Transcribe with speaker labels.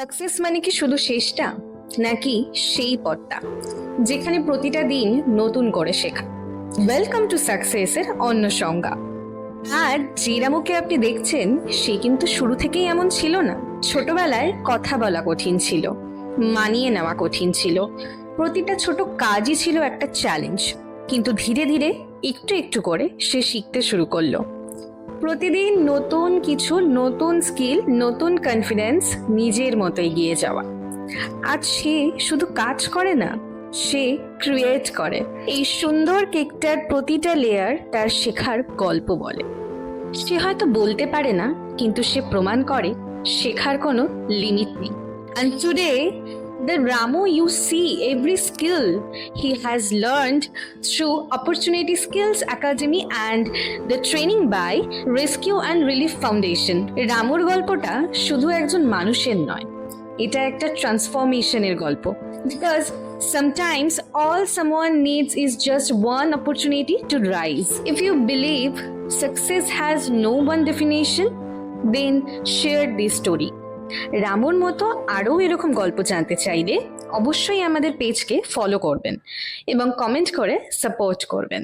Speaker 1: Success মানে কি শুধু শেষটা, নাকি সেই পথটা যেখানে প্রতিটা দিন নতুন করে শেখা? ওয়েলকাম টু সাকসেসের অন্য সংজ্ঞা। আর যে রামুকে আপনি দেখছেন সে কিন্তু শুরু থেকেই এমন ছিল না। ছোটবেলায় কথা বলা কঠিন ছিল, মানিয়ে নেওয়া কঠিন ছিল, প্রতিটা ছোট কাজই ছিল একটা চ্যালেঞ্জ। কিন্তু ধীরে ধীরে একটু একটু করে সে শিখতে শুরু করলো। প্রতিদিন নতুন কিছু, নতুন স্কিল, নতুন কনফিডেন্স, নিজের মতো এগিয়ে যাওয়া। আজ সে শুধু কাজ করে না, সে ক্রিয়েট করে। এই সুন্দর কেকটার প্রতিটা লেয়ার তার শেখার গল্প বলে। সে হয়তো বলতে পারে না, কিন্তু সে প্রমাণ করে শেখার কোনো লিমিট নেই। And today, the Ramu you see every skill he has learned through Opportunity Skills Academy and the training by Rescue and Relief Foundation. রামুর গল্পটা শুধু একজন মানুষের নয়, এটা একটা ট্রান্সফরমেশনের গল্প। Because sometimes all someone needs is just one opportunity to rise. If you believe success has no one definition, then share this story. রামুর মতো আরও এরকম গল্প জানতে চাইলে অবশ্যই আমাদের পেজকে ফলো করবেন এবং কমেন্ট করে সাপোর্ট করবেন।